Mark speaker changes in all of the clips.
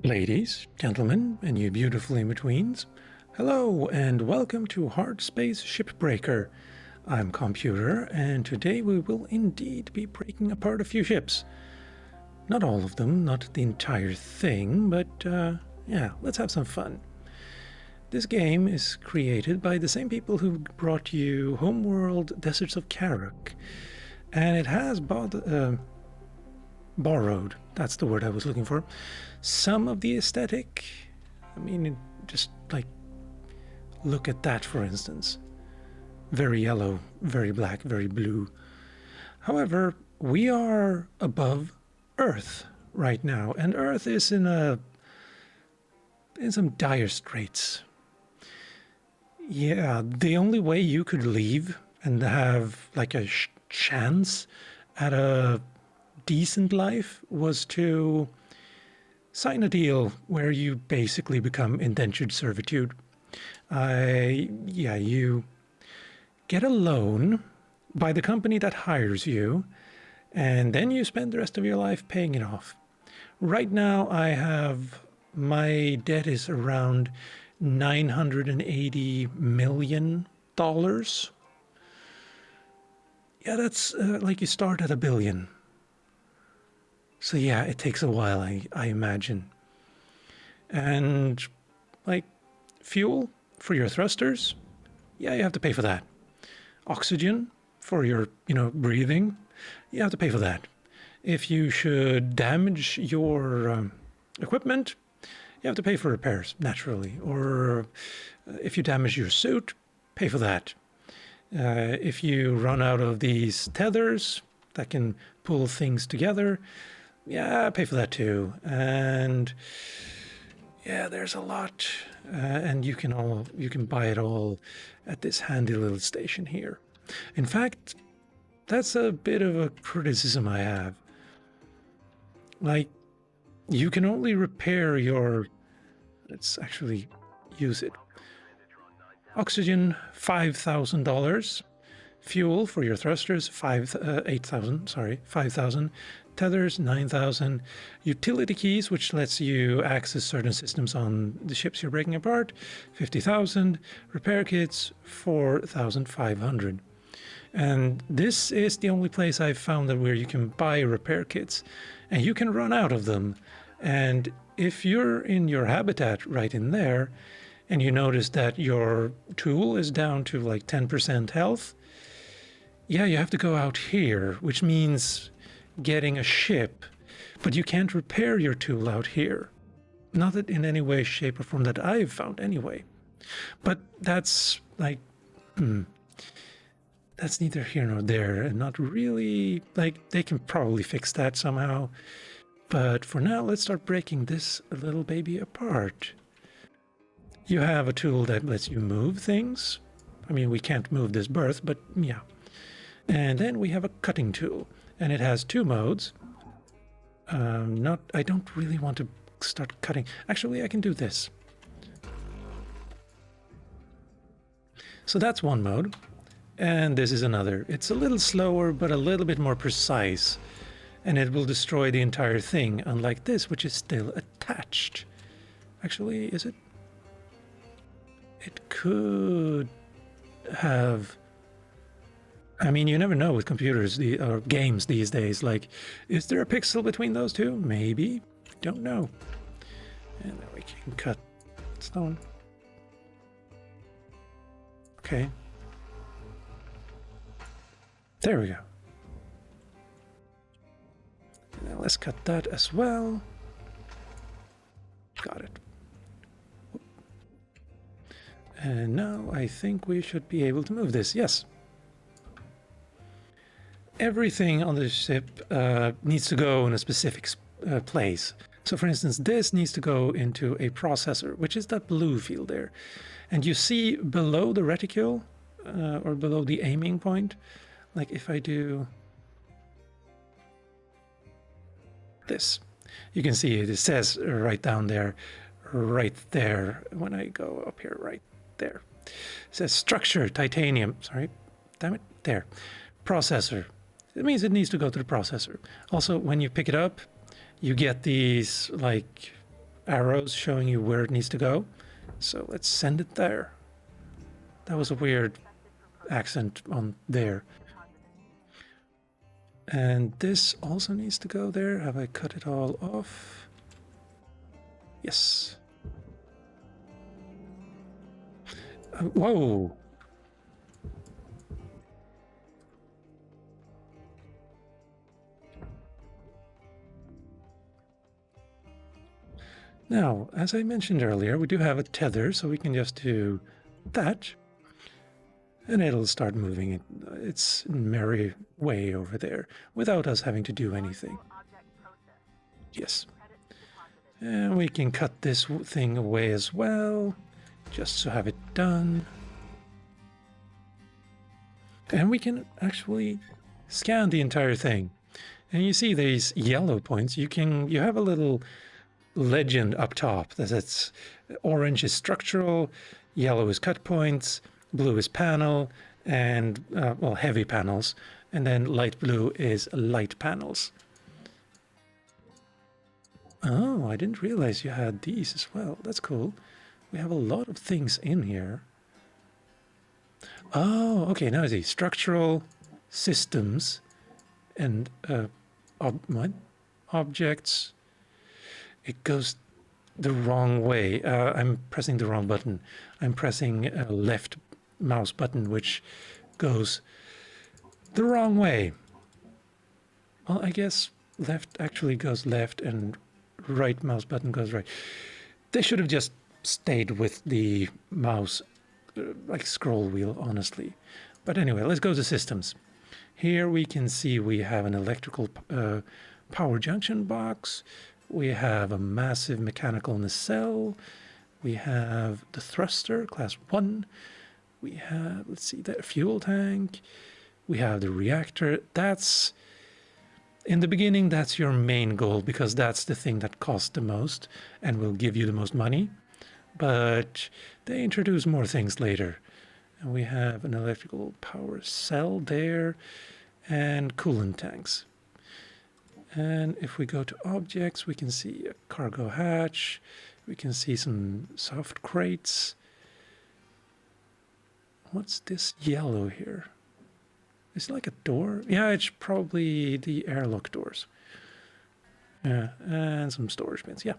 Speaker 1: Ladies, gentlemen, and you beautiful in-betweens, hello and welcome to Hardspace Shipbreaker. I'm Calmputer, and today we will indeed be breaking apart a few ships. Not all of them, not the entire thing, but yeah, let's have some fun. This game is created by the same people who brought you Homeworld Deserts of Karak, and it has borrowed, that's the word I was looking for, some of the aesthetic. I mean, just like, look at that, for instance. Very yellow, very black, very blue. However, we are above Earth right now, and Earth is in some dire straits. Yeah, the only way you could leave and have like a chance at a decent life was to sign a deal where you basically become indentured servitude. You get a loan by the company that hires you, and then you spend the rest of your life paying it off. Right now, my debt is around $980 million. Yeah, that's like you start at $1 billion. So yeah, it takes a while, I imagine. And like fuel for your thrusters, yeah, you have to pay for that. Oxygen for your, breathing, you have to pay for that. If you should damage your equipment, you have to pay for repairs, naturally. Or if you damage your suit, pay for that. If you run out of these tethers that can pull things together, yeah, pay for that too. And yeah, there's a lot, and you can buy it all at this handy little station here. In fact, that's a bit of a criticism I have. Like, you can only repair your. Let's actually use it. Oxygen, $5,000. Fuel for your thrusters, 5,000. Tethers, 9,000. Utility keys, which lets you access certain systems on the ships you're breaking apart, 50,000. Repair kits, 4,500. And this is the only place I've found where you can buy repair kits, and you can run out of them. And if you're in your habitat right in there, and you notice that your tool is down to like 10% health, yeah, you have to go out here, which means getting a ship, but you can't repair your tool out here. Not that in any way, shape, or form that I've found anyway. But that's like, that's neither here nor there, and not really, like, they can probably fix that somehow. But for now, let's start breaking this little baby apart. You have a tool that lets you move things. I mean, we can't move this berth, but yeah. And then we have a cutting tool, and it has 2 modes. I don't really want to start cutting. Actually, I can do this. So that's one mode, and this is another. It's a little slower, but a little bit more precise, and it will destroy the entire thing, unlike this, which is still attached. Actually, is it? It could have. I mean, you never know with computers or games these days. Like, is there a pixel between those two? Maybe. Don't know. And then we can cut stone. Okay. There we go. Now let's cut that as well. Got it. And now I think we should be able to move this. Yes. Everything on the ship needs to go in a specific place. So for instance, this needs to go into a processor, which is that blue field there. And you see below the reticule, or below the aiming point, like if I do this, you can see it says right down there, right there, when I go up here, right there. It says structure, titanium, sorry, damn it, there. Processor. It means it needs to go to the processor. Also, when you pick it up, you get these like arrows showing you where it needs to go. So let's send it there. That was a weird accent on there. And this also needs to go there. Have I cut it all off? Yes. Whoa. Now, as I mentioned earlier, we do have a tether, so we can just do that. And it'll start moving its merry way over there without us having to do anything. Yes. And we can cut this thing away as well, just to have it done. And we can actually scan the entire thing. And you see these yellow points. You have a little legend up top that says orange is structural, yellow is cut points, blue is panel, and well, heavy panels, and then light blue is light panels. Oh, I didn't realize you had these as well. That's cool. We have a lot of things in here. Oh, okay, now I see. Structural, systems, and objects. It goes the wrong way. I'm pressing the wrong button. I'm pressing a left mouse button, which goes the wrong way. Well, I guess left actually goes left and right mouse button goes right. They should have just stayed with the mouse like scroll wheel, honestly. But anyway, let's go to systems. Here we can see we have an electrical power junction box. We have a massive mechanical nacelle. We have the thruster, class 1. We have, let's see, the fuel tank. We have the reactor. That's, in the beginning, that's your main goal because that's the thing that costs the most and will give you the most money. But they introduce more things later. And we have an electrical power cell there and coolant tanks. And if we go to objects, we can see a cargo hatch. We can see some soft crates. What's this yellow here? Is it like a door? Yeah, it's probably the airlock doors. Yeah, and some storage bins, yeah.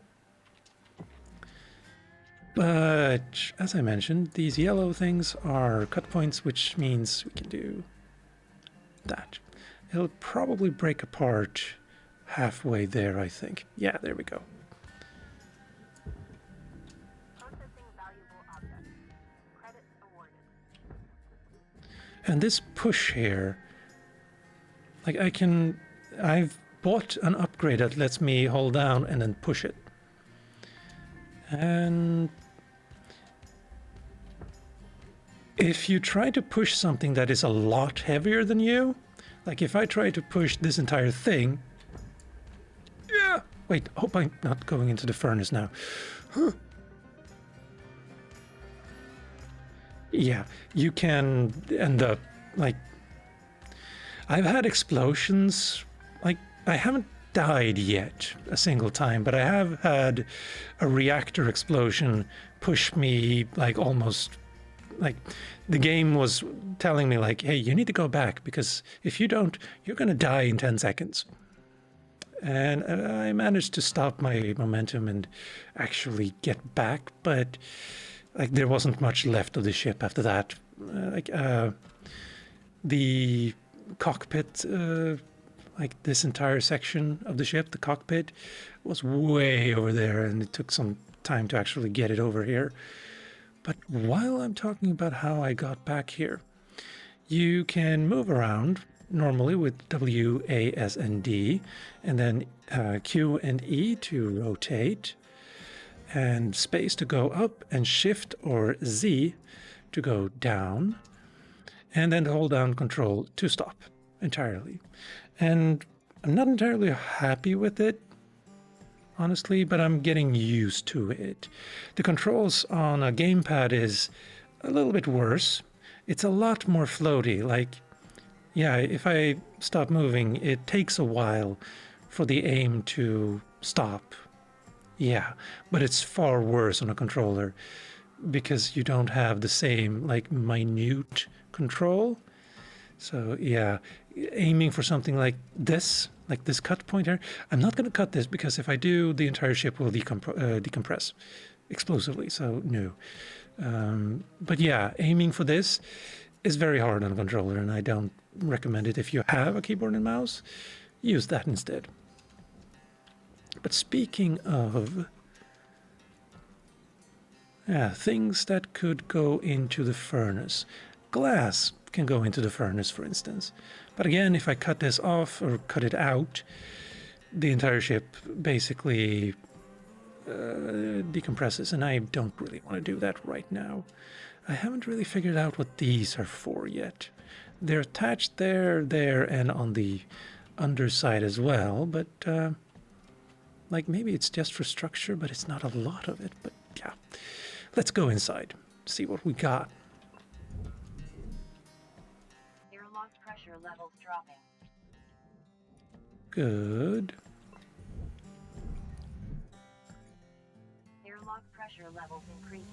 Speaker 1: But as I mentioned, these yellow things are cut points, which means we can do that. It'll probably break apart halfway there, I think. Yeah, there we go. And this push here, like I've bought an upgrade that lets me hold down and then push it. And if you try to push something that is a lot heavier than you, like if I try to push this entire thing, yeah, wait, I hope I'm not going into the furnace now. Yeah, you can end up like, I've had explosions, like I haven't died yet a single time, but I have had a reactor explosion push me like almost, like the game was telling me like, hey, you need to go back because if you don't, you're gonna die in 10 seconds. And I managed to stop my momentum and actually get back, but like there wasn't much left of the ship after that. The cockpit, like this entire section of the ship, the cockpit, was way over there, and it took some time to actually get it over here. But while I'm talking about how I got back here, you can move around normally with W, A, S, and D, and then Q and E to rotate, and space to go up, and Shift or Z to go down, and then hold down Control to stop entirely. And I'm not entirely happy with it, honestly, but I'm getting used to it. The controls on a gamepad is a little bit worse. It's a lot more floaty. Like, yeah, if I stop moving, it takes a while for the aim to stop. Yeah, but it's far worse on a controller because you don't have the same like minute control. So yeah, aiming for something like this cut pointer. I'm not going to cut this because if I do, the entire ship will decompress explosively. So no. But yeah, aiming for this is very hard on a controller, and I don't recommend it. If you have a keyboard and mouse, use that instead. But speaking of things that could go into the furnace, glass can go into the furnace, for instance. But again, if I cut this off or cut it out, the entire ship basically decompresses, and I don't really want to do that right now. I haven't really figured out what these are for yet. They're attached there, and on the underside as well, but like maybe it's just for structure, but it's not a lot of it. But yeah, let's go inside, see what we got.
Speaker 2: Airlock pressure levels dropping.
Speaker 1: Good.
Speaker 2: Airlock pressure levels increasing.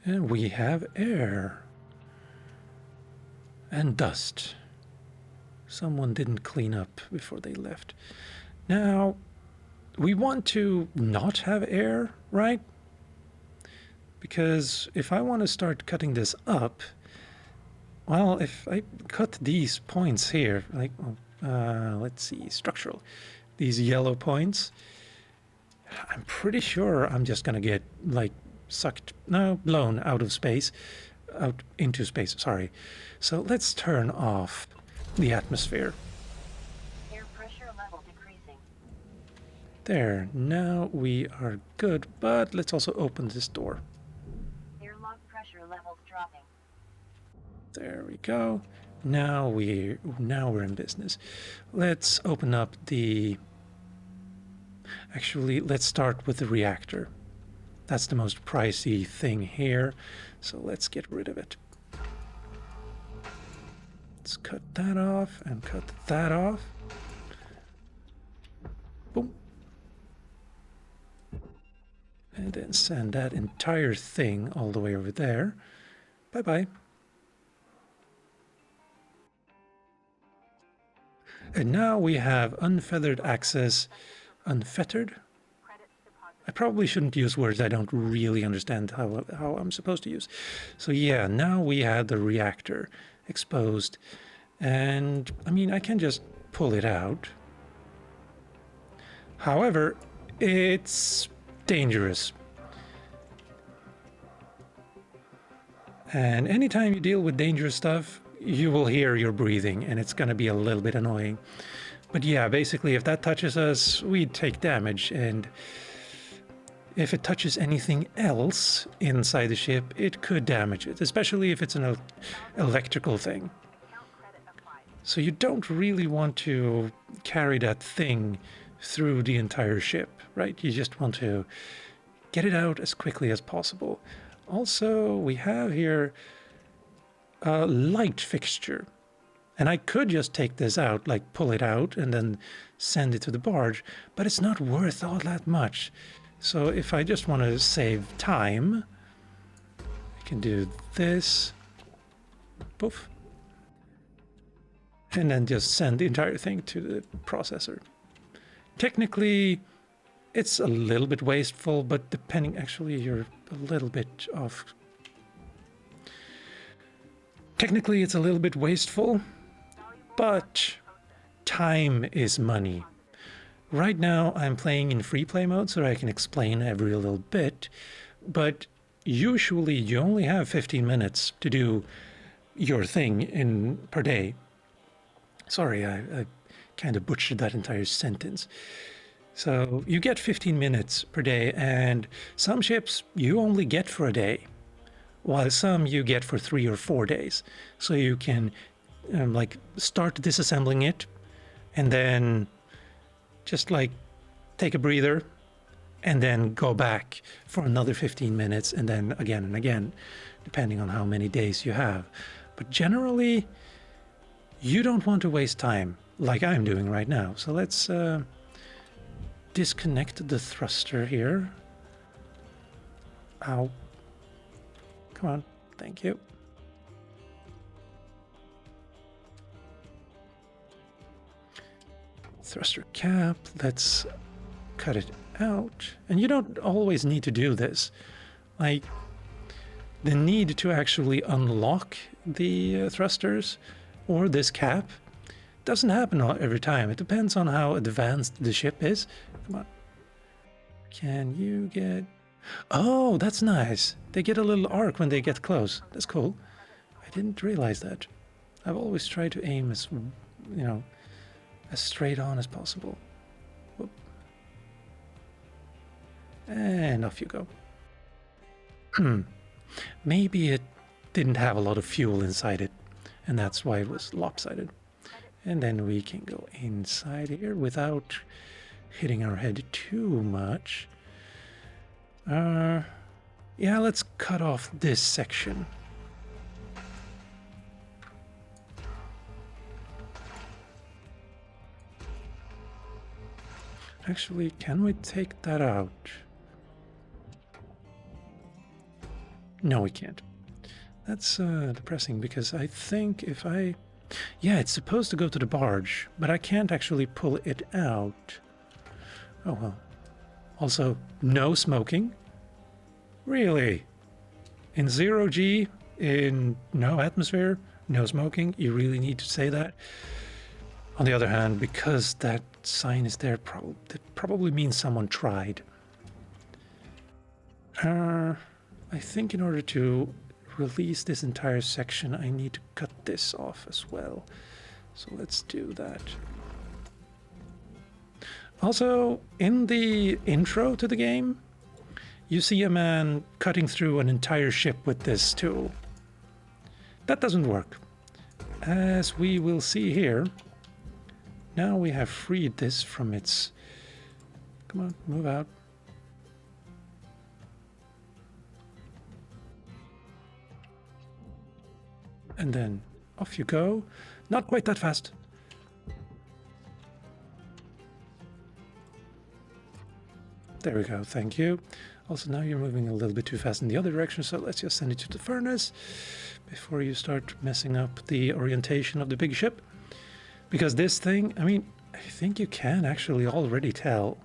Speaker 1: And we have air. And dust. Someone didn't clean up before they left. Now, we want to not have air, right? Because if I want to start cutting this up, well, if I cut these points here, like, let's see, structural, these yellow points, I'm pretty sure I'm just going to get, like, blown out of space, out into space, sorry. So let's turn off the atmosphere.
Speaker 2: Air pressure level decreasing.
Speaker 1: There, now we are good, but let's also open this door.
Speaker 2: Airlock pressure levels dropping.
Speaker 1: There we go. Now we're in business. Let's open up the... Actually, let's start with the reactor. That's the most pricey thing here, so let's get rid of it. Let's cut that off and cut that off. Boom. And then send that entire thing all the way over there. Bye-bye. And now we have unfeathered access. Unfettered? I probably shouldn't use words I don't really understand how I'm supposed to use. So yeah, now we have the reactor exposed. And, I mean, I can just pull it out. However, it's dangerous. And anytime you deal with dangerous stuff, you will hear your breathing, and it's going to be a little bit annoying. But yeah, basically, if that touches us, we take damage, and if it touches anything else inside the ship, it could damage it, especially if it's an electrical thing. So you don't really want to carry that thing through the entire ship, right? You just want to get it out as quickly as possible. Also, we have here a light fixture. And I could just take this out, like pull it out and then send it to the barge, but it's not worth all that much. So if I just want to save time, I can do this, poof, and then just send the entire thing to the processor. Technically, it's a little bit wasteful, but depending, actually, you're a little bit off. Technically, it's a little bit wasteful, but time is money. Right now, I'm playing in free play mode, so I can explain every little bit, but usually you only have 15 minutes to do your thing per day. Sorry, I kind of butchered that entire sentence. So you get 15 minutes per day, and some ships you only get for a day, while some you get for 3 or 4 days. So you can like start disassembling it, and then just like take a breather, and then go back for another 15 minutes, and then again and again, depending on how many days you have. But generally, you don't want to waste time like I'm doing right now. So let's disconnect the thruster here. Ow. Come on. Thank you. Thruster cap. Let's cut it out. And you don't always need to do this. Like, the need to actually unlock the thrusters or this cap doesn't happen every time. It depends on how advanced the ship is. Come on. Can you get... Oh, that's nice. They get a little arc when they get close. That's cool. I didn't realize that. I've always tried to aim as, you know, as straight on as possible. Whoop. And off you go. Maybe it didn't have a lot of fuel inside it, and that's why it was lopsided. And then we can go inside here without hitting our head too much. Yeah, let's cut off this section. Actually, can we take that out? No, we can't. That's depressing, because I think if I... Yeah, it's supposed to go to the barge, but I can't actually pull it out. Oh well. Also, no smoking? Really? In 0G, in no atmosphere, no smoking? You really need to say that? On the other hand, because that sign is there, that probably means someone tried. I think in order to release this entire section, I need to cut this off as well. So let's do that. Also, in the intro to the game, you see a man cutting through an entire ship with this tool. That doesn't work. As we will see here, now we have freed this from its... Come on, move out. And then off you go. Not quite that fast. There we go, thank you. Also, now you're moving a little bit too fast in the other direction, so let's just send it to the furnace before you start messing up the orientation of the big ship. Because this thing, I mean, I think you can actually already tell.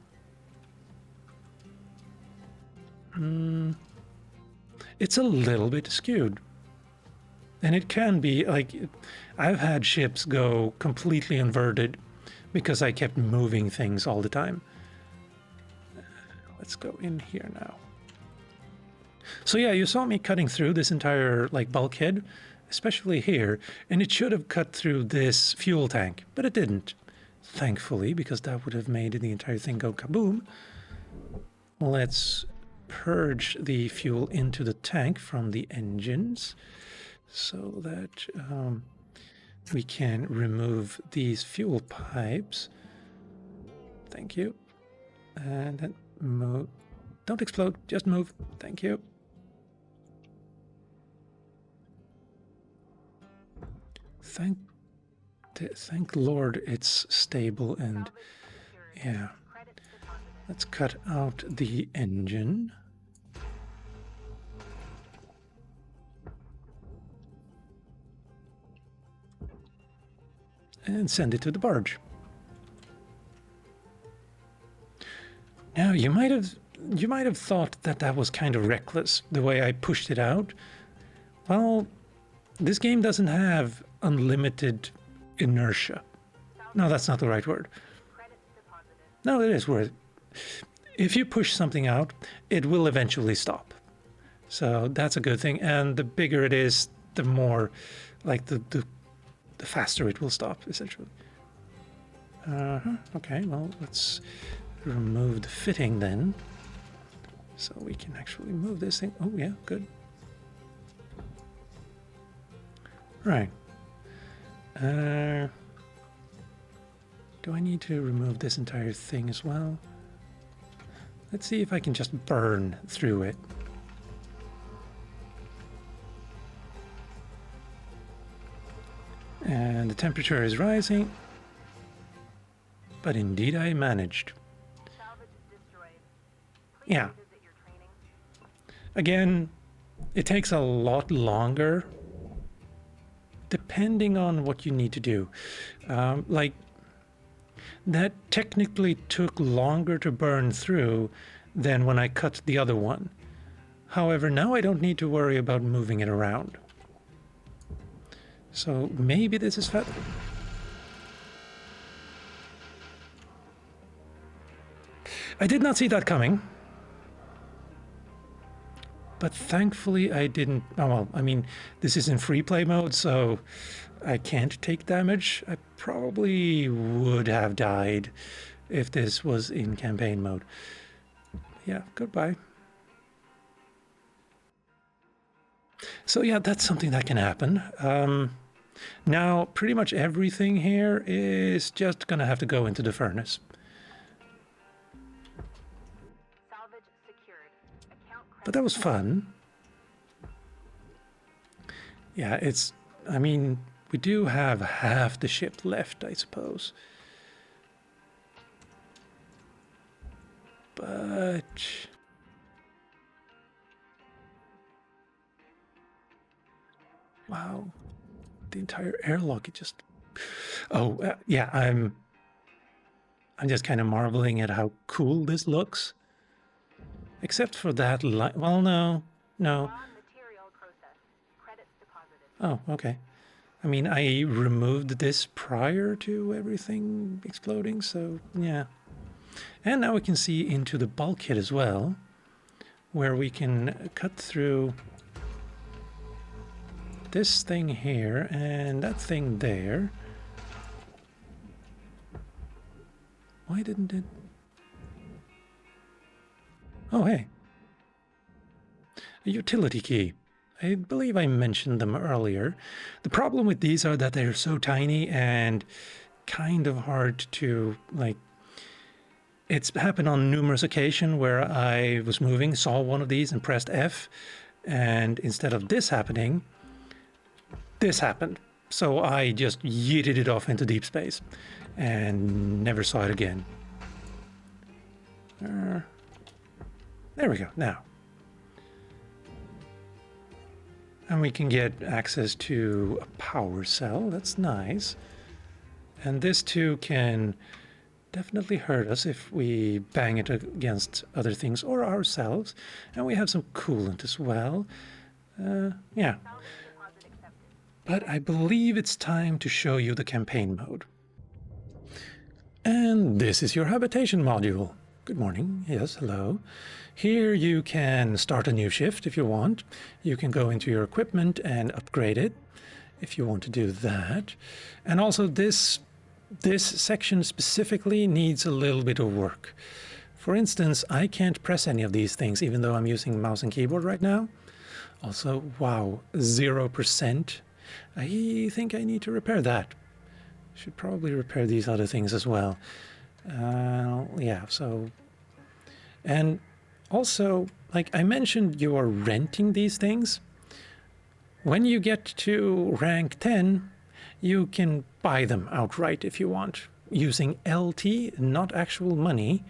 Speaker 1: It's a little bit skewed. And it can be, like, I've had ships go completely inverted because I kept moving things all the time. Let's go in here now. So yeah, you saw me cutting through this entire, like, bulkhead, especially here, and it should have cut through this fuel tank, but it didn't. Thankfully, because that would have made the entire thing go kaboom. Let's purge the fuel into the tank from the engines, so that we can remove these fuel pipes. Thank you. And then move. Don't explode, just move. Thank you. Thank Lord it's stable, and yeah. Let's cut out the engine. And send it to the barge. Now, you might have thought that that was kind of reckless, the way I pushed it out. Well, this game doesn't have unlimited inertia. No, that's not the right word. No, it is word. If you push something out, it will eventually stop. So that's a good thing. And the bigger it is, the more, like, the faster it will stop, essentially. Okay, well, let's remove the fitting then. So we can actually move this thing. Oh, yeah, good. Right. Do I need to remove this entire thing as well? Let's see if I can just burn through it. And the temperature is rising. But indeed I managed. yeah. Again, it takes a lot longer depending on what you need to do. Like, that technically took longer to burn through than when I cut the other one. However, now I don't need to worry about moving it around. So maybe this is fat. I did not see that coming. But thankfully I didn't. Oh, well, I mean, this is in free play mode, so I can't take damage. I probably would have died if this was in campaign mode. Yeah, goodbye. So yeah, that's something that can happen. Now, pretty much everything here is just gonna have to go into the furnace.
Speaker 2: Salvage secured. Account
Speaker 1: But that was fun. Yeah, it's... I mean, we do have half the ship left, I suppose. But... wow. The entire airlock, it just... Oh, yeah, I'm just kind of marveling at how cool this looks. Except for that light. Well, no.
Speaker 2: material process. Credits deposited.
Speaker 1: Oh, okay. I mean, I removed this prior to everything exploding, so yeah. And now we can see into the bulkhead as well, where we can cut through this thing here and that thing there. Why didn't it? Oh, hey. A utility key. I believe I mentioned them earlier. The problem with these are that they're so tiny and kind of hard to, like... It's happened on numerous occasions where I was moving, saw one of these and pressed F, and instead of this happening, this happened. So I just yeeted it off into deep space and never saw it again. There we go, now. And we can get access to a power cell, that's nice. And this too can definitely hurt us if we bang it against other things or ourselves. And we have some coolant as well. Yeah. But I believe it's time to show you the campaign mode. And this is your habitation module. Good morning. Yes, hello. Here you can start a new shift if you want. You can go into your equipment and upgrade it if you want to do that. And also this section specifically needs a little bit of work. For instance, I can't press any of these things even though I'm using mouse and keyboard right now. Also, wow, 0%. I think I need to repair that. Should probably repair these other things as well. Yeah, so... And also, like I mentioned, you are renting these things. When you get to rank 10, you can buy them outright if you want, using LT, not actual money.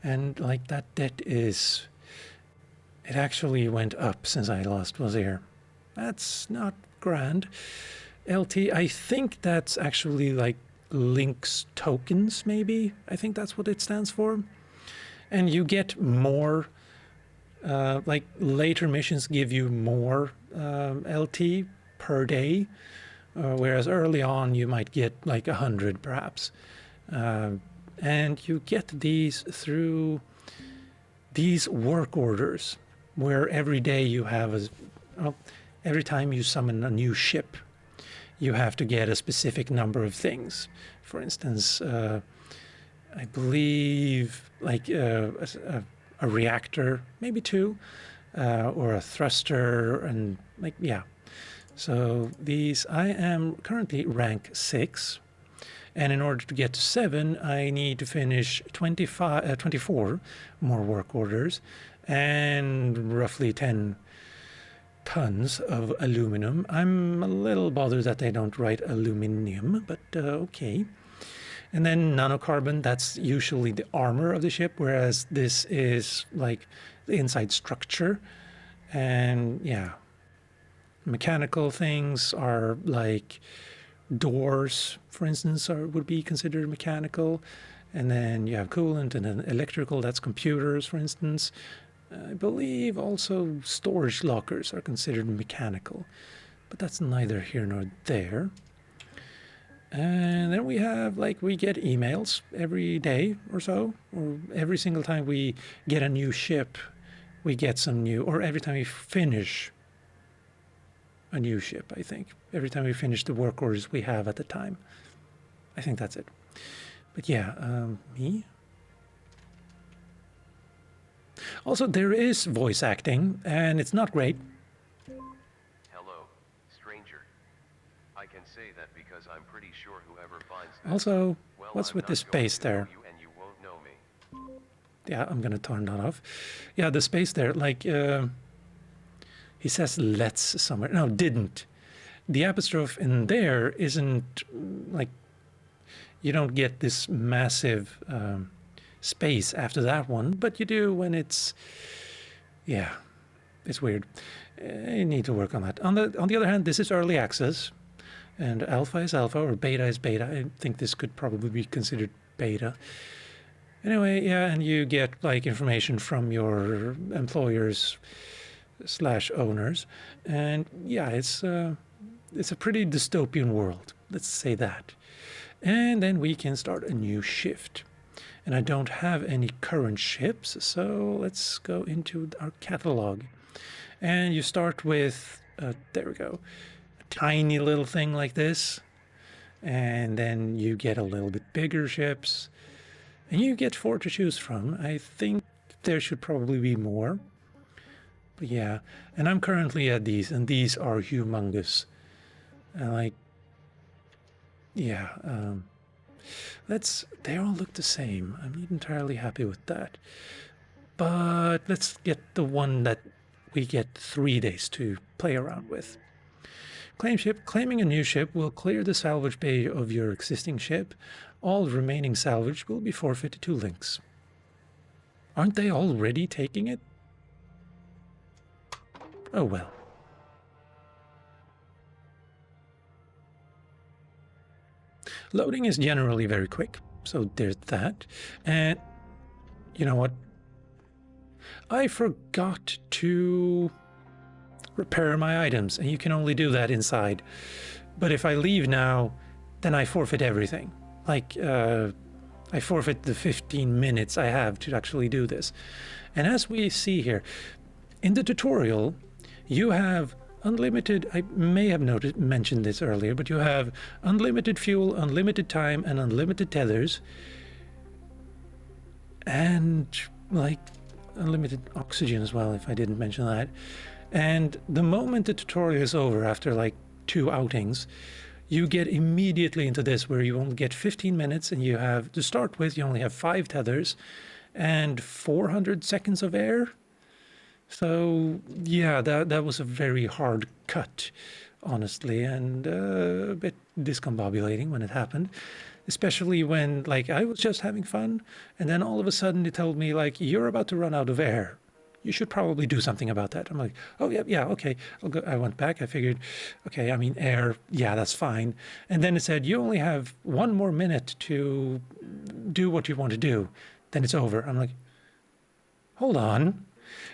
Speaker 1: And like that debt is... It actually went up since I last was here. That's not grand. LT, I think that's actually like links tokens, maybe. I think that's what it stands for. And you get more, like later missions give you more LT per day, whereas early on you might get like 100 perhaps. And you get these through these work orders, where every day you have every time you summon a new ship, you have to get a specific number of things. For instance, I believe like a reactor, maybe 2, or a thruster, and like, yeah. So these, I am currently rank 6, and in order to get to 7, I need to finish 24 more work orders and roughly 10 tons of aluminum. I'm a little bothered that they don't write aluminium, but okay. And then nanocarbon, that's usually the armor of the ship, whereas this is like the inside structure. And yeah, mechanical things are like doors, for instance, would be considered mechanical. And then you have coolant, and then electrical, that's computers, for instance. I believe also storage lockers are considered mechanical, but that's neither here nor there. And then we have, like, we get emails every day or so, or every single time we get a new ship, we get some new, or every time we finish a new ship, I think. Every time we finish the work orders we have at the time. I think that's it. But yeah, me. Also, there is voice acting, and it's not great.
Speaker 3: Hello, stranger. I can say that because I'm pretty sure whoever finds this,
Speaker 1: Also,
Speaker 3: well,
Speaker 1: what's
Speaker 3: I'm
Speaker 1: with
Speaker 3: not
Speaker 1: the
Speaker 3: going
Speaker 1: space
Speaker 3: to know
Speaker 1: there?
Speaker 3: you and you won't know me.
Speaker 1: Yeah, I'm gonna turn that off. Yeah, the space there, like, he says let's somewhere. No, didn't. The apostrophe in there isn't, like, you don't get this massive space after that one, but you do when it's, yeah, it's weird. You need to work on that. On the other hand, this is early access, and alpha is alpha, or beta is beta. I think this could probably be considered beta. Anyway, yeah, and you get, like, information from your employers / owners, and yeah, it's a pretty dystopian world. Let's say that. And then we can start a new shift. And I don't have any current ships, so let's go into our catalog. And you start with, there we go, a tiny little thing like this. And then you get a little bit bigger ships. And you get 4 to choose from. I think there should probably be more. But yeah, and I'm currently at these, and these are humongous. And like, yeah, they all look the same. I'm not entirely happy with that. But let's get the one that we get 3 days to play around with. Claim ship. Claiming a new ship will clear the salvage bay of your existing ship. All remaining salvage will be forfeited to links. Aren't they already taking it? Oh well. Loading is generally very quick, so there's that. And you know what? I forgot to repair my items, and you can only do that inside. But if I leave now, then I forfeit everything. Like, I forfeit the 15 minutes I have to actually do this. And as we see here, in the tutorial, you have unlimited, I may have mentioned this earlier, but you have unlimited fuel, unlimited time, and unlimited tethers. And, like, unlimited oxygen as well, if I didn't mention that. And the moment the tutorial is over, after like 2 outings, you get immediately into this, where you only get 15 minutes, and you have, to start with, you only have 5 tethers and 400 seconds of air. So yeah, that was a very hard cut, honestly, and a bit discombobulating when it happened, especially when, like, I was just having fun, and then all of a sudden it told me, like, you're about to run out of air. You should probably do something about that. I'm like, oh yeah, okay. I'll go. I went back. I figured, okay, I mean, air, yeah, that's fine. And then it said, you only have 1 more minute to do what you want to do. Then it's over. I'm like, hold on.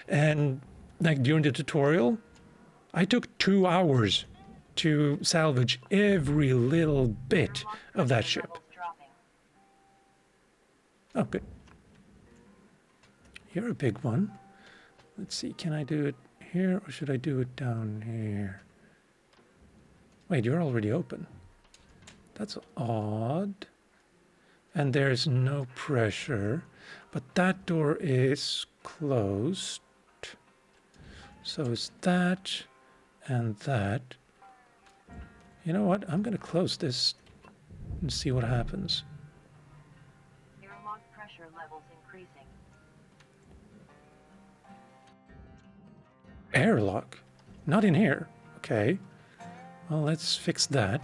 Speaker 1: And like during the tutorial, I took 2 hours to salvage every little bit of that ship. Oh, good. You're a big one. Let's see, can I do it here, or should I do it down here? Wait, you're already open. That's odd. And there's no pressure, but that door is closed. So it's that and that. You know what? I'm going to close this and see what happens.
Speaker 2: Airlock pressure levels increasing.
Speaker 1: Airlock? Not in here. Okay. Well, let's fix that.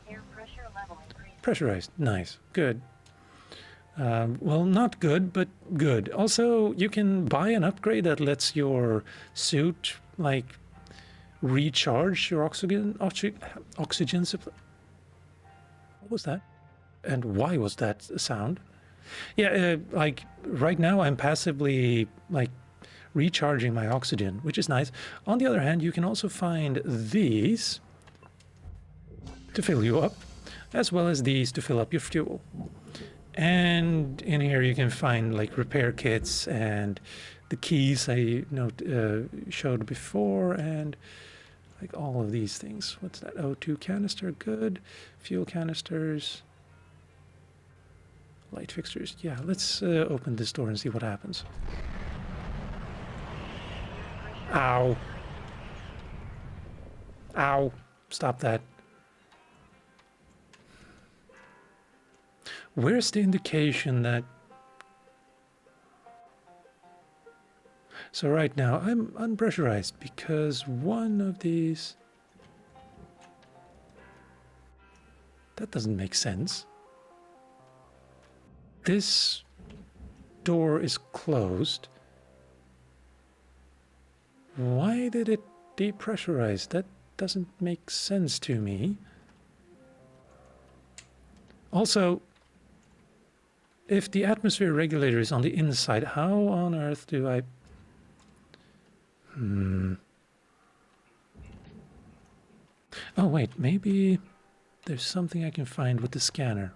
Speaker 2: Air pressure level increasing.
Speaker 1: Pressurized. Nice. Good. Well, not good, but good. Also, you can buy an upgrade that lets your suit, like, recharge your oxygen supply. What was that? And why was that a sound? Yeah, like, right now I'm passively, like, recharging my oxygen, which is nice. On the other hand, you can also find these to fill you up, as well as these to fill up your fuel. And in here you can find like repair kits and the keys I showed before, and like all of these things. What's that? O2 canister, good. Fuel canisters. Light fixtures. Yeah, let's open this door and see what happens. Ow. Ow. Stop that. Where's the indication that... So right now I'm unpressurized because one of these... That doesn't make sense. This door is closed. Why did it depressurize? That doesn't make sense to me. Also, if the atmosphere regulator is on the inside, how on earth do I... Oh wait, maybe there's something I can find with the scanner.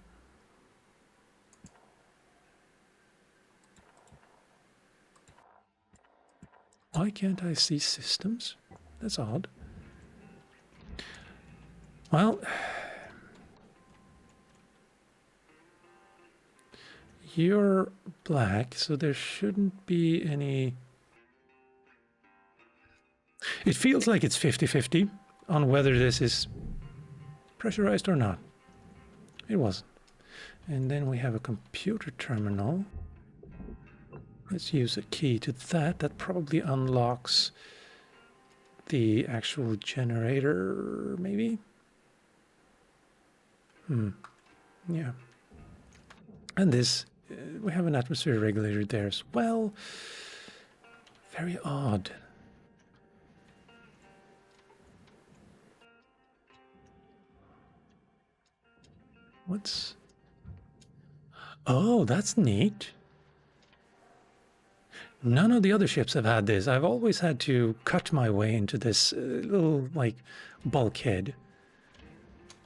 Speaker 1: Why can't I see systems? That's odd. Well... You're black, so there shouldn't be any... It feels like it's 50-50 on whether this is pressurized or not. It wasn't. And then we have a computer terminal. Let's use a key to that. That probably unlocks the actual generator, maybe? Yeah. And this... we have an atmosphere regulator there as well. Very odd. What's... Oh, that's neat. None of the other ships have had this. I've always had to cut my way into this little, like, bulkhead.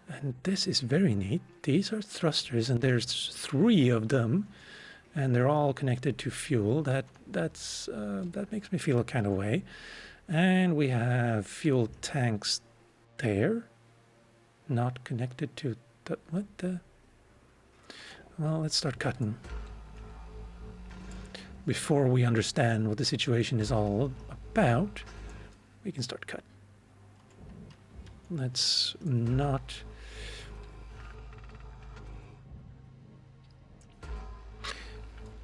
Speaker 1: And this is very neat. These are thrusters, and there's 3 of them, and they're all connected to fuel. That makes me feel a kind of way. And we have fuel tanks there, not connected to the... What the... Well, let's start cutting. Before we understand what the situation is all about, we can start cutting. Let's not...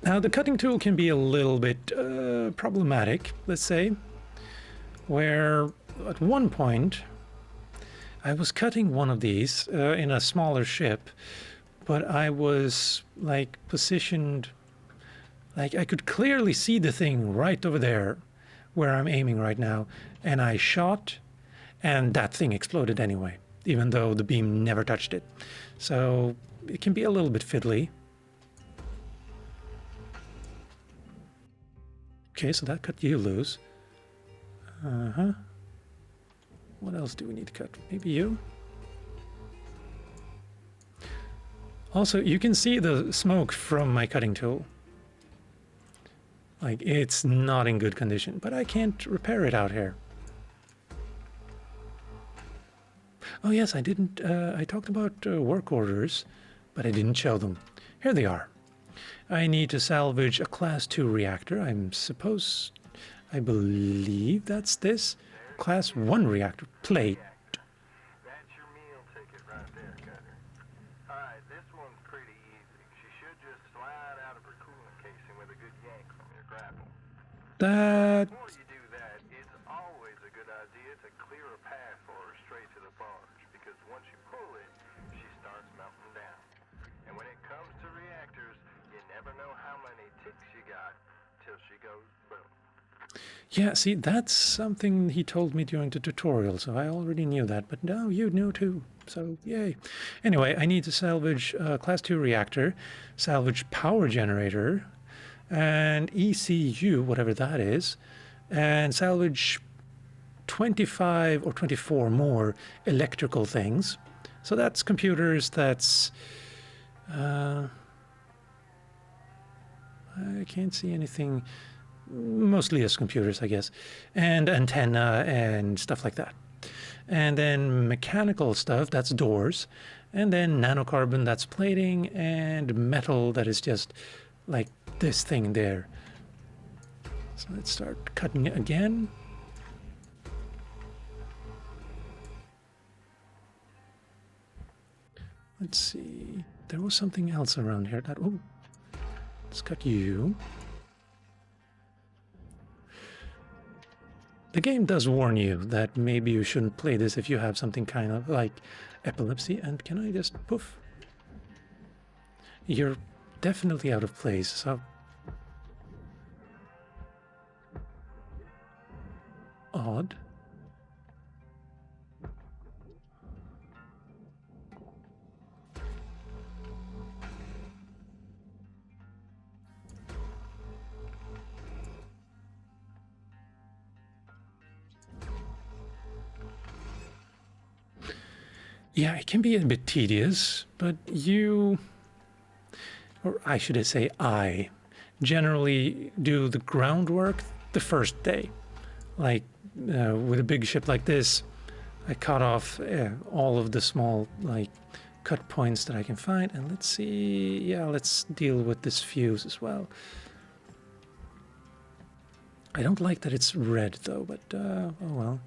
Speaker 1: Now, the cutting tool can be a little bit problematic, let's say, where at one point I was cutting one of these in a smaller ship, but I was like positioned, like I could clearly see the thing right over there where I'm aiming right now, and I shot, and that thing exploded anyway, even though the beam never touched it. So it can be a little bit fiddly. Okay, so that cut you loose. What else do we need to cut? Maybe you? Also, you can see the smoke from my cutting tool. Like, it's not in good condition, but I can't repair it out here. Oh yes, I didn't, I talked about work orders, but I didn't show them. Here they are. I need to salvage a Class 2 reactor. I believe that's this. Class 1 reactor plate.
Speaker 4: That's your meal ticket right there, Cutter. Alright, this one's pretty easy. She should just slide out of her coolant casing with a good yank from your grapple.
Speaker 1: That...
Speaker 4: Before you do that, it's always a good idea to clear a path for her straight to the barge, because once you pull it, she starts melting down. And when it comes to reactors, you never know how many ticks you got till she goes boom.
Speaker 1: Yeah, see, that's something he told me during the tutorial, so I already knew that, but now you knew too, so yay. Anyway, I need to salvage Class 2 reactor, salvage power generator, and ECU, whatever that is, and salvage 25 or 24 more electrical things. So that's computers, that's... I can't see anything... Mostly as computers, I guess, and antenna and stuff like that. And then mechanical stuff, that's doors, and then nanocarbon, that's plating, and metal, that is just like this thing there. So let's start cutting it again. Let's see, there was something else around here that, oh, let's cut you. The game does warn you that maybe you shouldn't play this if you have something kind of like epilepsy. And can I just poof? You're definitely out of place, so... Odd. Yeah, it can be a bit tedious, but you, or I should say I, generally do the groundwork the first day. Like with a big ship like this, I cut off all of the small like cut points that I can find, and let's see, yeah, let's deal with this fuse as well. I don't like that it's red though, but oh well.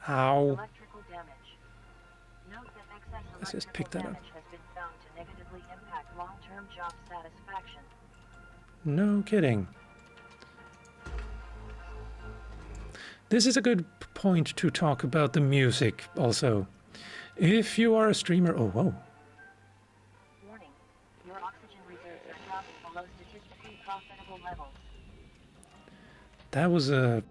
Speaker 1: Ow.
Speaker 2: Electrical damage. Note that excess
Speaker 1: Let's just pick that
Speaker 2: electrical
Speaker 1: up.
Speaker 2: damage has been found to negatively impact long-term job satisfaction.
Speaker 1: No kidding. This is a good point to talk about the music also. If you are a streamer, oh whoa.
Speaker 2: Warning, your oxygen reserves are dropping below statistically profitable levels.
Speaker 1: That was a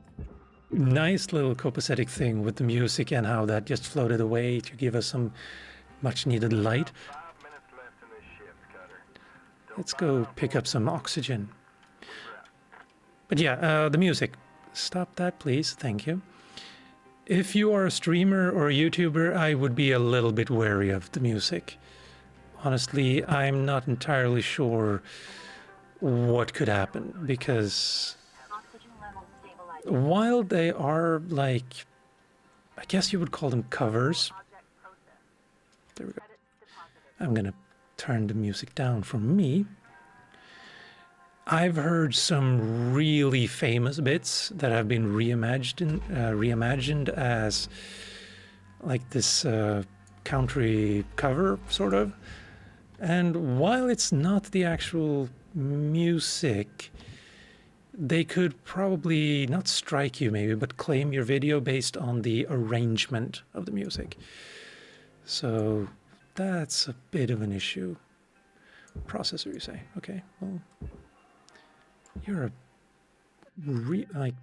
Speaker 1: nice little copacetic thing with the music and how that just floated away to give us some much needed light.
Speaker 4: 5 minutes left in this shift, Cutter.
Speaker 1: Let's go pick up some oxygen. But yeah, the music. Stop that, please. Thank you. If you are a streamer or a YouTuber, I would be a little bit wary of the music. Honestly, I'm not entirely sure what could happen, because
Speaker 2: Oxygen levels stabilizing.
Speaker 1: while they are like, I guess you would call them covers. There we go. I'm gonna turn the music down for me. I've heard some really famous bits that have been reimagined as like this country cover, sort of. And while it's not the actual music, they could probably not strike you maybe, but claim your video based on the arrangement of the music. So that's a bit of an issue. Processor, you say? Okay, well, you're a like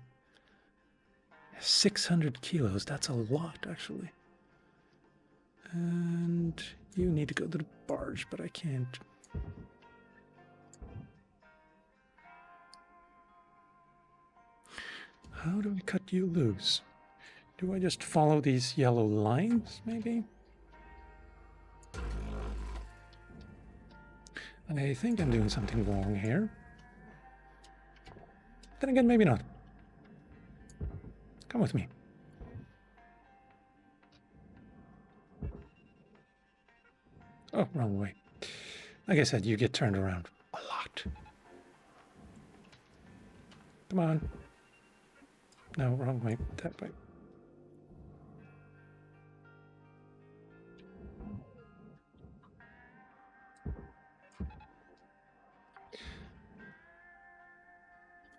Speaker 1: 600 kilos. That's a lot, actually. And you need to go to the barge, but I can't. How do I cut you loose? Do I just follow these yellow lines, maybe? I think I'm doing something wrong here. Then again, maybe not. Come with me. Oh, wrong way. Like I said, you get turned around a lot. Come on. No, wrong way. That way.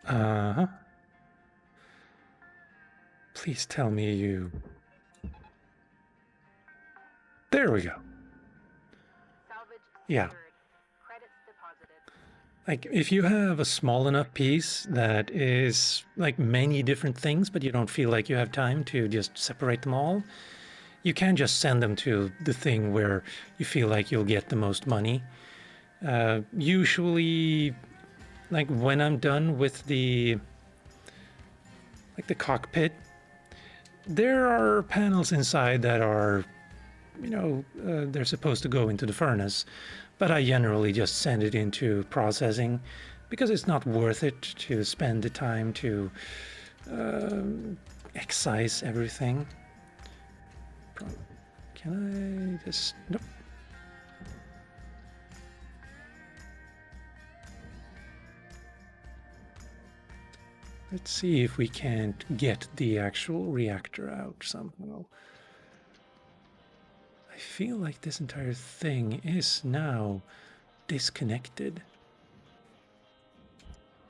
Speaker 1: Uh-huh. Please tell me you... There we go. Yeah.
Speaker 2: Credits deposited.
Speaker 1: Like, if you have a small enough piece that is like many different things, but you don't feel like you have time to just separate them all, you can just send them to the thing where you feel like you'll get the most money. Usually, like when I'm done with the cockpit, there are panels inside that are, they're supposed to go into the furnace, but I generally just send it into processing because it's not worth it to spend the time to excise everything. Can I just... Nope. Let's see if we can't get the actual reactor out somehow. I feel like this entire thing is now disconnected.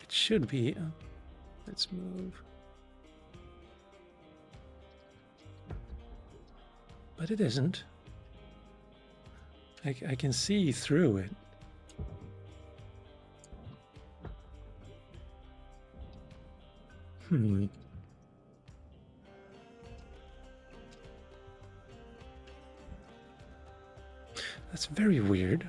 Speaker 1: It should be. Let's move. But it isn't. I can see through it. That's very weird.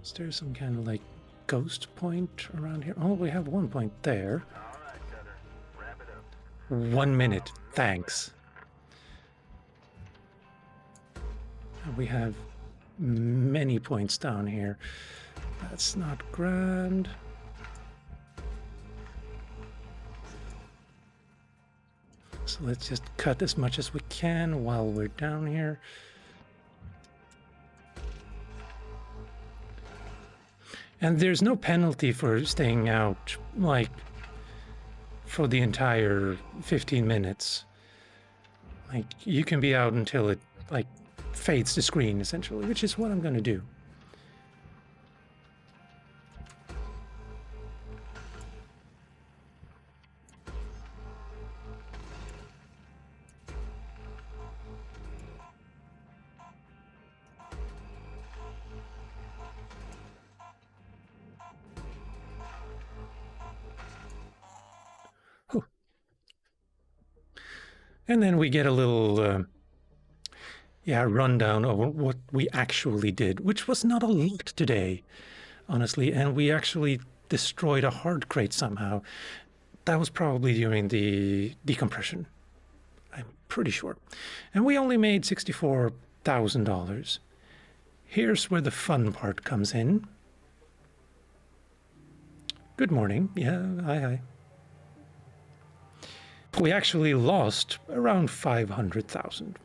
Speaker 1: Is there some kind of like ghost point around here? Oh, we have one point there.
Speaker 4: All right, Cutter. Wrap it up.
Speaker 1: 1 minute, thanks. We have many points down here. That's not grand. So let's just cut as much as we can while we're down here. And there's no penalty for staying out, like, for the entire 15 minutes. Like, you can be out until it, like, fades the screen, essentially, which is what I'm going to do. And then we get a little, rundown of what we actually did, which was not a lot today, honestly. And we actually destroyed a hard crate somehow. That was probably during the decompression. I'm pretty sure. And we only made $64,000. Here's where the fun part comes in. Good morning. Yeah, hi. We actually lost around 500,000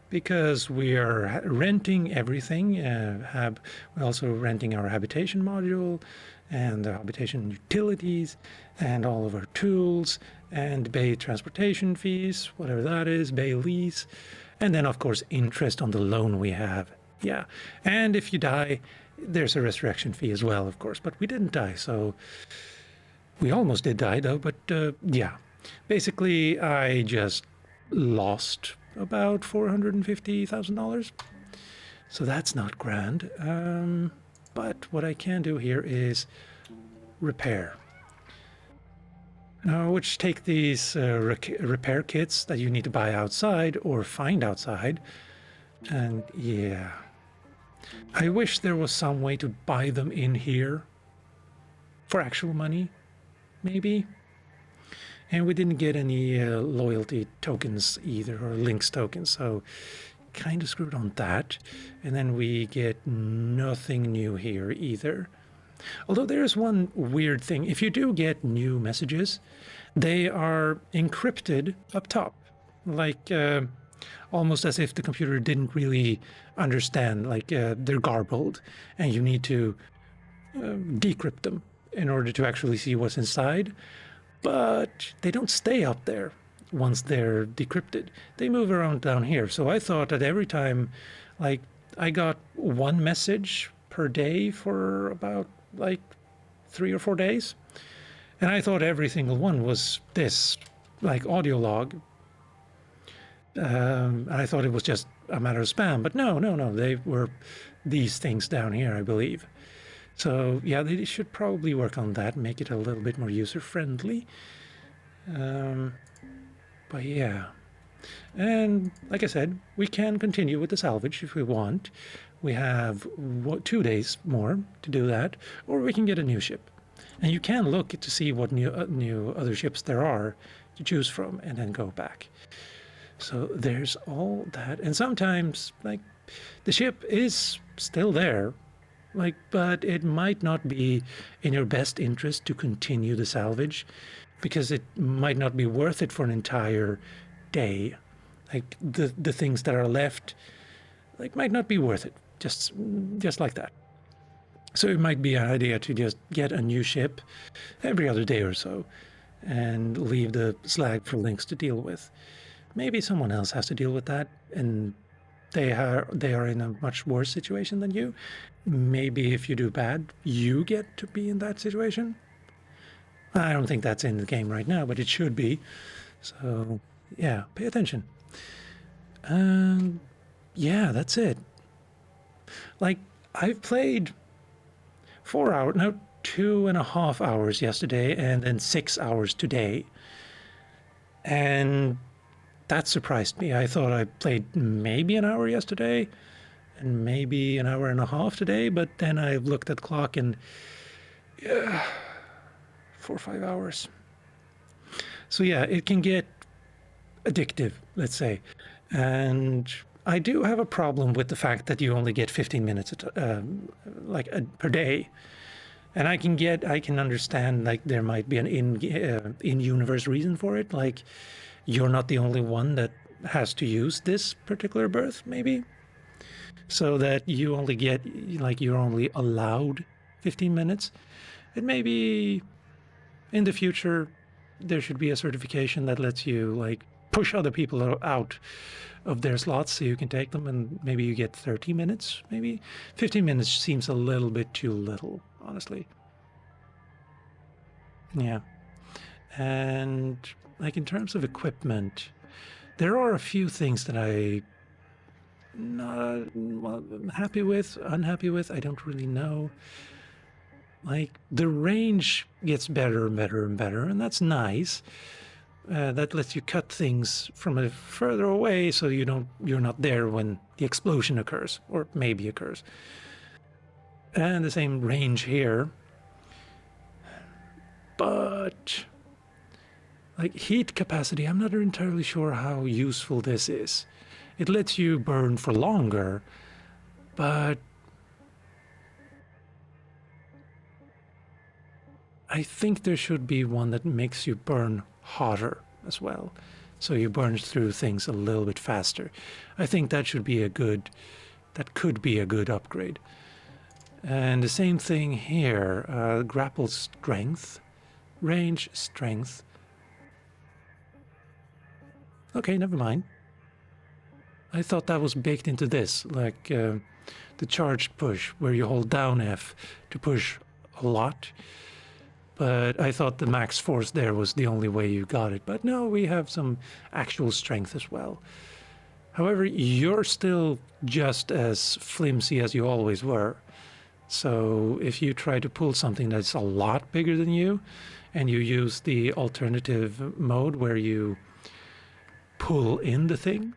Speaker 1: because we are renting everything. We're also renting our habitation module and the habitation utilities and all of our tools and bay transportation fees, whatever that is, bay lease, and then of course interest on the loan we have. Yeah, and if you die, there's a resurrection fee as well, of course, but we didn't die, so we almost did die though, but yeah. Basically, I just lost about $450,000. So that's not grand. But what I can do here is repair. Which take these repair kits that you need to buy outside or find outside. And yeah. I wish there was some way to buy them in here for actual money, maybe. And we didn't get any loyalty tokens either, or links tokens, so kind of screwed on that. And then we get nothing new here either. Although there's one weird thing. If you do get new messages, they are encrypted up top. Like almost as if the computer didn't really understand, like they're garbled. And you need to decrypt them in order to actually see what's inside. But they don't stay up there once they're decrypted. They move around down here. So I thought that every time, like, I got one message per day for about, like, 3 or 4 days. And I thought every single one was this, like audio log. I thought it was just a matter of spam, but no, they were these things down here, I believe. So yeah, they should probably work on that, make it a little bit more user-friendly. But yeah. And like I said, we can continue with the salvage if we want. We have 2 days more to do that, or we can get a new ship. And you can look to see what new other ships there are to choose from, and then go back. So there's all that. And sometimes, like, the ship is still there, like, but it might not be in your best interest to continue the salvage, because it might not be worth it for an entire day. Like, the things that are left, like, might not be worth it, just like that. So it might be an idea to just get a new ship every other day or so, and leave the slag for Lynx to deal with. Maybe someone else has to deal with that, and they are in a much worse situation than you. Maybe if you do bad, you get to be in that situation. I don't think that's in the game right now, but it should be. So yeah, pay attention. Yeah, that's it. Like, I've played 4 hours, no, 2.5 hours yesterday, and then 6 hours today. And that surprised me. I thought I played maybe an hour yesterday and maybe an hour and a half today, but then I looked at the clock and yeah, 4 or 5 hours. So yeah, it can get addictive, let's say. And I do have a problem with the fact that you only get 15 minutes per day. And I can understand, like, there might be an in-universe reason for it, like you're not the only one that has to use this particular berth, maybe, so that you only get, like, you're only allowed 15 minutes. And maybe in the future there should be a certification that lets you, like, push other people out of their slots so you can take them, and maybe you get 30 minutes, maybe. 15 minutes seems a little bit too little, honestly. Yeah. And, like, in terms of equipment, there are a few things that I'm not happy with, unhappy with, I don't really know. Like, the range gets better and better and better, and that's nice. That lets you cut things from a further away, so you're not there when the explosion occurs, or maybe occurs. And the same range here. But, like, heat capacity, I'm not entirely sure how useful this is. It lets you burn for longer, but I think there should be one that makes you burn hotter as well, so you burn through things a little bit faster. I think that could be a good upgrade. And the same thing here, grapple strength, range strength. Okay, never mind. I thought that was baked into this, like the charged push, where you hold down F to push a lot. But I thought the max force there was the only way you got it. But no, we have some actual strength as well. However, you're still just as flimsy as you always were. So if you try to pull something that's a lot bigger than you, and you use the alternative mode where you pull in the thing,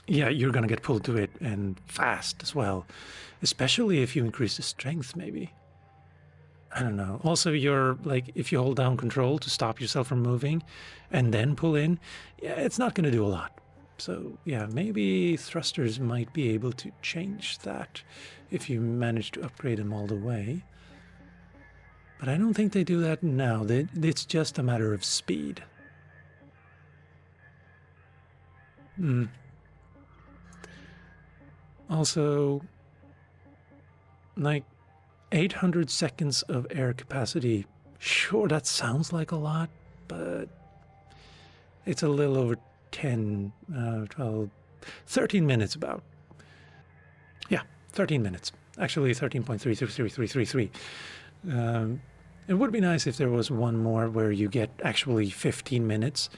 Speaker 1: yeah, you're going to get pulled to it, and fast as well. Especially if you increase the strength, maybe. I don't know. Also, you're, like, if you hold down control to stop yourself from moving and then pull in, yeah, it's not going to do a lot. So yeah, maybe thrusters might be able to change that if you manage to upgrade them all the way. But I don't think they do that now. It's just a matter of speed. Also, like, 800 seconds of air capacity. Sure, that sounds like a lot, but it's a little over 10, 12, 13 minutes about. Yeah, 13 minutes. Actually, 13.33333. It would be nice if there was one more where you get actually 15 minutes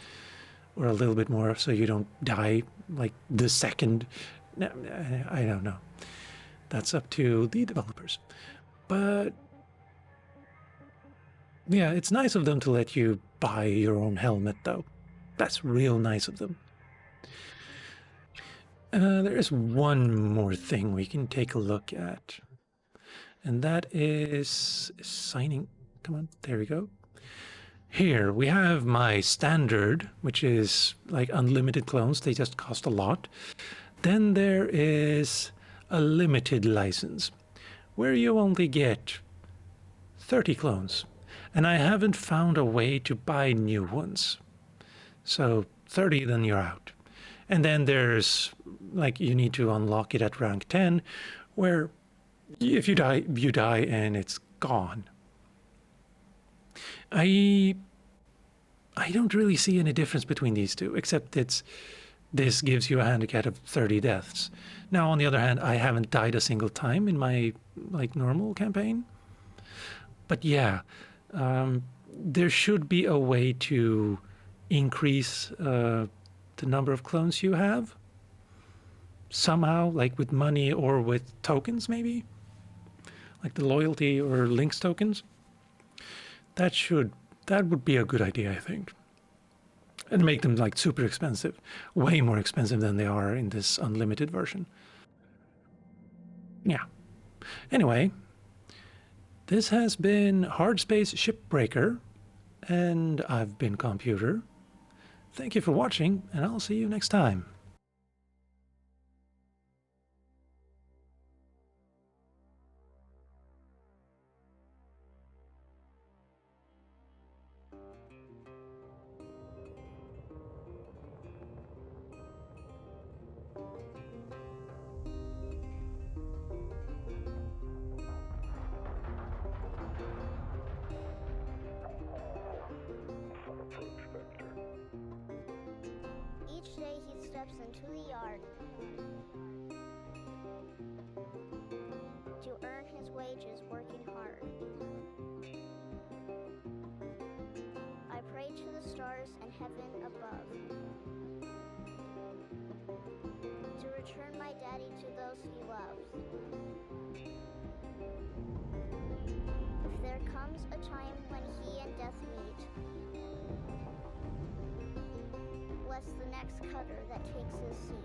Speaker 1: or a little bit more so you don't die like the second. No, I don't know. That's up to the developers. But yeah, it's nice of them to let you buy your own helmet, though. That's real nice of them. There is one more thing we can take a look at. And that is signing. Come on, there we go. Here we have my standard, which is like unlimited clones. They just cost a lot. Then there is a limited license, where you only get 30 clones. And I haven't found a way to buy new ones. So 30, then you're out. And then there's, like, you need to unlock it at rank 10, where if you die and it's gone. I don't really see any difference between these two, except this gives you a handicap of 30 deaths. Now, on the other hand, I haven't died a single time in my, like, normal campaign. But yeah, there should be a way to increase the number of clones you have. Somehow, like with money or with tokens, maybe? Like the loyalty or links tokens. That would be a good idea, I think. And make them like super expensive. Way more expensive than they are in this unlimited version. Yeah. Anyway, this has been Hardspace Shipbreaker, and I've been Calmputer. Thank you for watching, and I'll see you next time.
Speaker 5: Each day he steps into the yard to earn his wages working hard. I pray to the stars and heaven above to return my daddy to those he loves. If there comes a time when he and death meet, bless the next cutter that takes his seat.